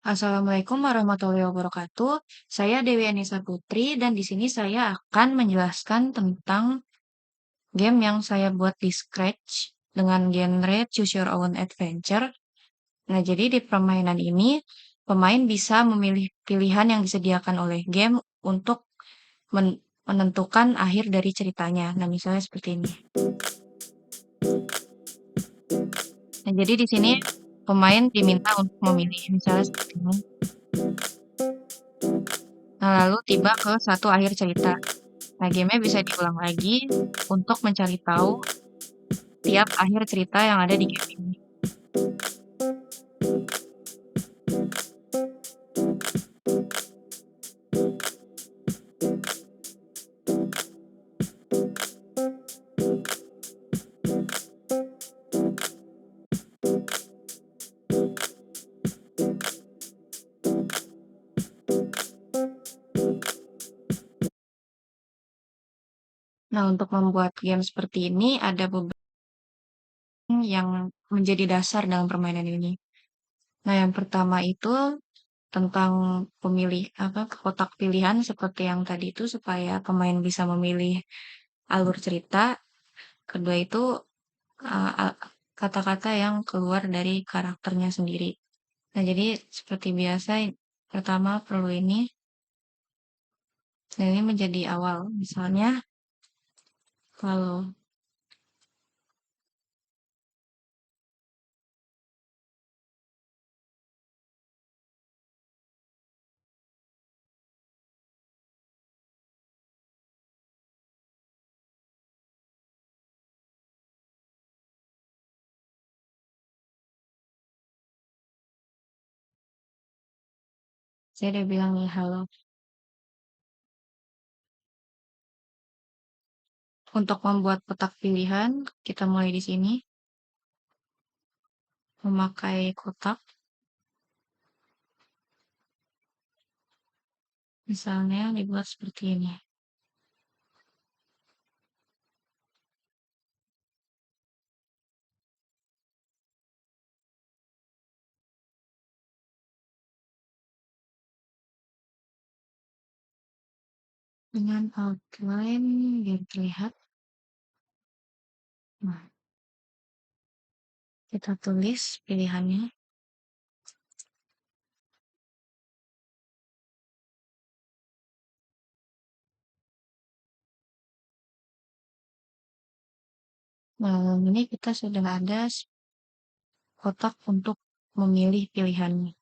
Assalamualaikum warahmatullahi wabarakatuh. Saya Dewi Anissa Putri dan di sini saya akan menjelaskan tentang game yang saya buat di Scratch dengan genre Choose Your Own Adventure. Nah, jadi di permainan ini pemain bisa memilih pilihan yang disediakan oleh game untuk menentukan akhir dari ceritanya. Nah, misalnya seperti ini. Nah, jadi di sini pemain diminta untuk memilih misalnya seperti ini. Nah, lalu tiba ke satu akhir cerita. Nah, game-nya bisa diulang lagi untuk mencari tahu tiap akhir cerita yang ada di game ini. Nah, untuk membuat game seperti ini ada beberapa yang menjadi dasar dalam permainan ini. Nah, yang pertama itu tentang pemilih kotak pilihan seperti yang tadi itu supaya pemain bisa memilih alur cerita. Kedua itu kata-kata yang keluar dari karakternya sendiri. Nah, jadi seperti biasa pertama perlu ini. Dan ini menjadi awal. Misalnya kalau saya udah bilang nih halo. Untuk membuat kotak pilihan, kita mulai di sini. Memakai kotak. Misalnya dibuat seperti ini. Dengan outline biar terlihat. Nah, kita tulis pilihannya. Nah, ini kita sudah ada kotak untuk memilih pilihannya.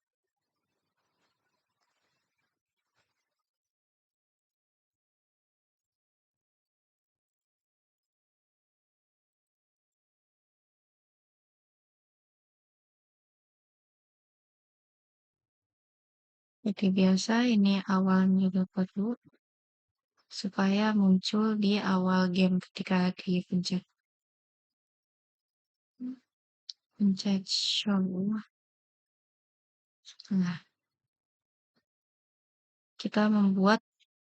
Seperti biasa, ini awalnya juga perlu supaya muncul di awal game ketika dipencet. Pencet show. Nah, kita membuat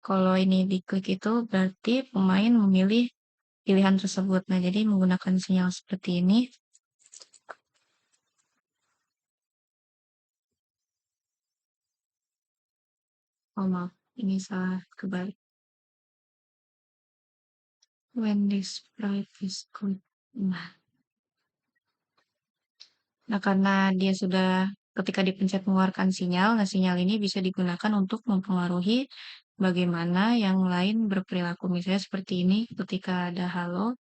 kalau ini diklik itu berarti pemain memilih pilihan tersebut. Nah, jadi menggunakan sinyal seperti ini. Oh maaf, ini salah kebalik. When this sprite is good. Nah, karena dia sudah ketika dipencet mengeluarkan sinyal, nah sinyal ini bisa digunakan untuk mempengaruhi bagaimana yang lain berperilaku. Misalnya seperti ini, ketika ada halo,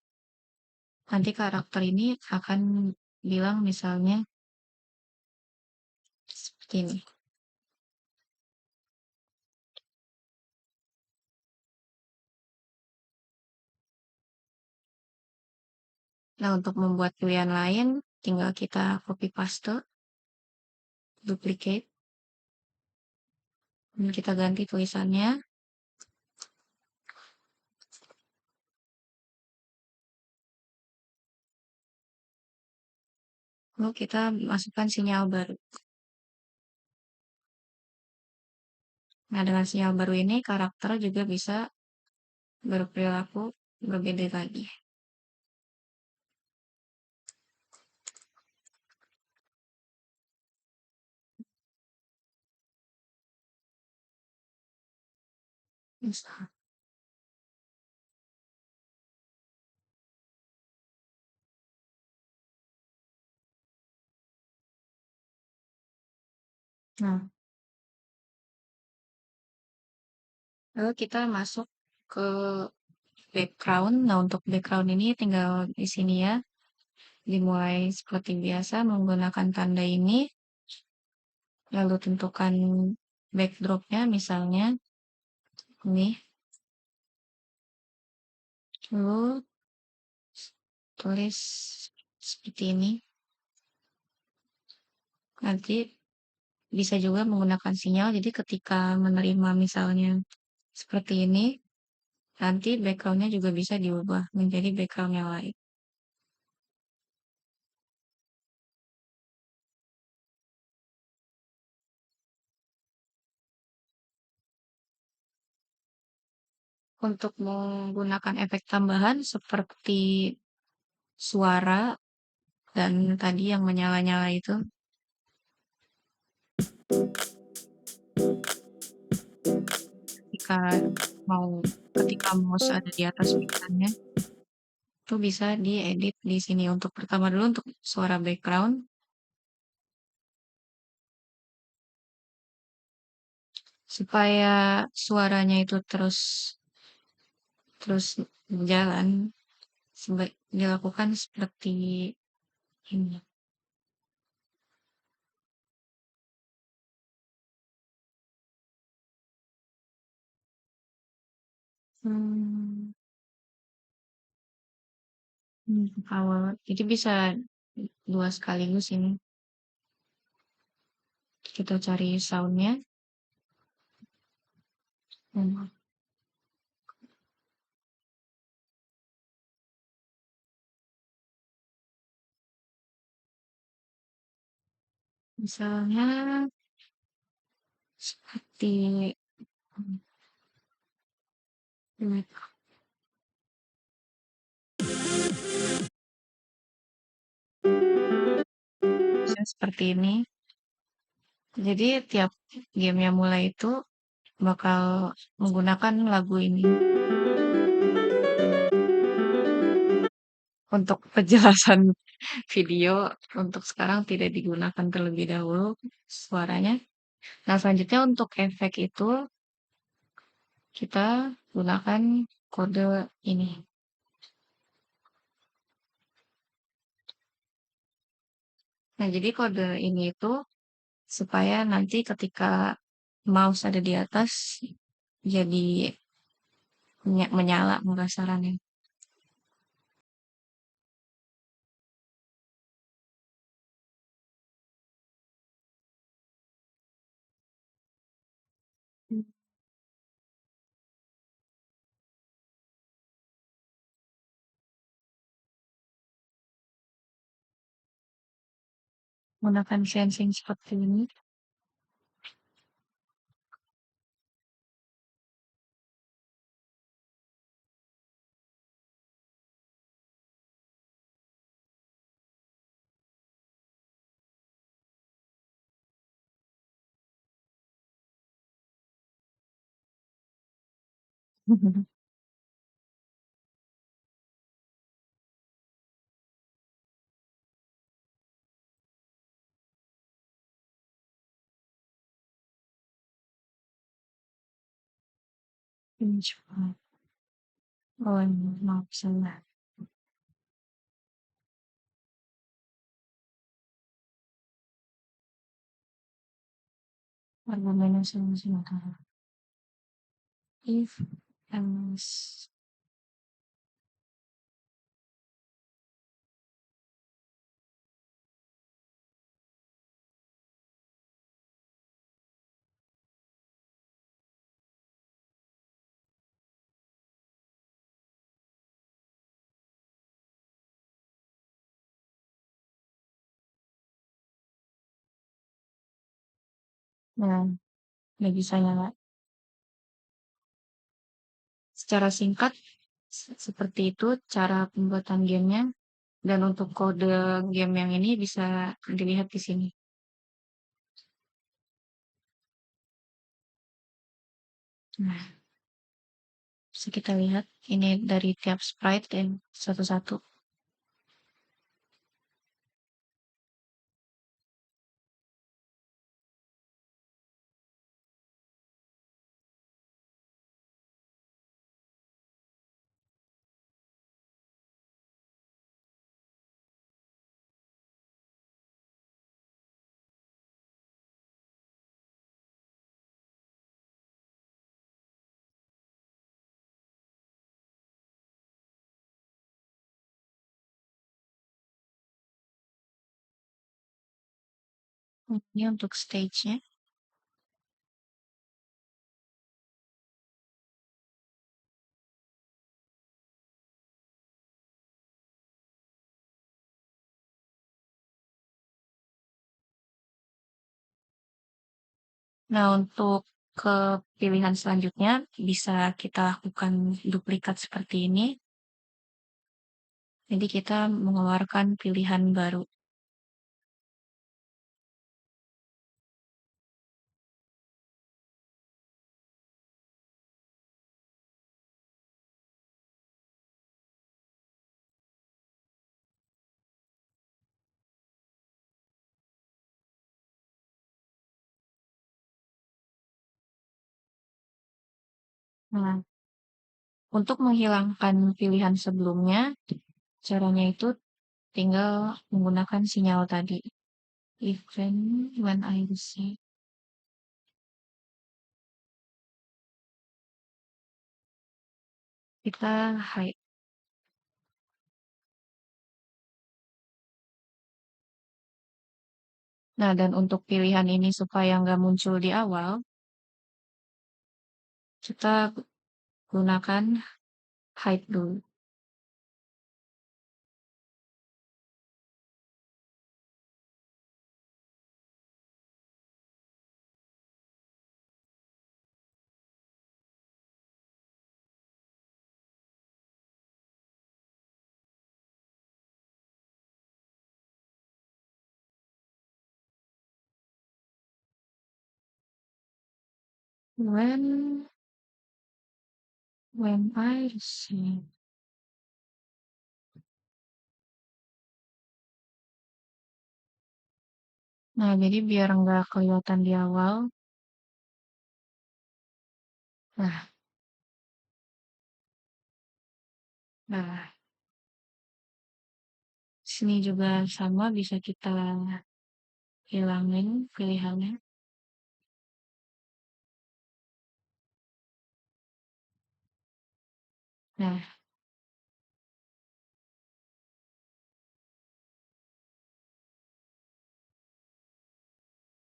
nanti karakter ini akan bilang misalnya seperti ini. Nah, untuk membuat pilihan lain, tinggal kita copy paste, duplicate, dan kita ganti tulisannya. Lalu kita masukkan sinyal baru. Nah, dengan sinyal baru ini, karakter juga bisa berperilaku berbeda lagi. Bisa. Nah, lalu kita masuk ke background. Nah, untuk background ini tinggal di sini ya, dimulai seperti biasa menggunakan tanda ini, lalu tentukan backdropnya misalnya ini, lalu tulis seperti ini. Nanti bisa juga menggunakan sinyal, jadi ketika menerima misalnya seperti ini, nanti backgroundnya juga bisa diubah menjadi background yang lain. Untuk menggunakan efek tambahan seperti suara dan tadi yang menyala-nyala itu, ketika mau ketika mouse ada di atas pilihannya, itu bisa diedit di sini. Untuk pertama dulu untuk suara background, supaya suaranya itu terus terus berjalan, dilakukan seperti ini. Hmm, awal. Jadi bisa dua sekaligus ini. Kita cari soundnya. Hmm, misalnya seperti hmm, bisa seperti ini. Jadi tiap game yang mulai itu bakal menggunakan lagu ini. Untuk penjelasan video untuk sekarang tidak digunakan terlebih dahulu suaranya. Nah, selanjutnya untuk efek itu kita gunakan kode ini. Nah, jadi kode ini itu supaya nanti ketika mouse ada di atas jadi menyala pembasarannya. Menggunakan sensing seperti ini. Ini coba. Oh, maaf salah. Argumennya sama sementara. If else. Nah, nggak bisa nyala. Secara singkat, seperti itu cara pembuatan gamenya. Dan untuk kode game yang ini bisa dilihat di sini. Nah, Bisa kita lihat ini dari tiap sprite dan satu-satu. Ini untuk stage-nya. Nah, untuk ke pilihan selanjutnya bisa kita lakukan duplikat seperti ini. Jadi kita mengeluarkan pilihan baru. Nah, untuk menghilangkan pilihan sebelumnya, caranya itu tinggal menggunakan sinyal tadi. Even when I receive. Kita hide. Nah, dan untuk pilihan ini supaya nggak muncul di awal, kita gunakan hide dulu. When I receive. Nah, jadi biar nggak kelihatan di awal. Nah, nah, sini juga sama bisa kita hilangin pilihannya. Nah,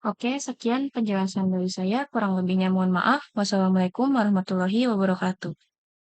oke, sekian penjelasan dari saya. Kurang lebihnya mohon maaf. Wassalamualaikum warahmatullahi wabarakatuh.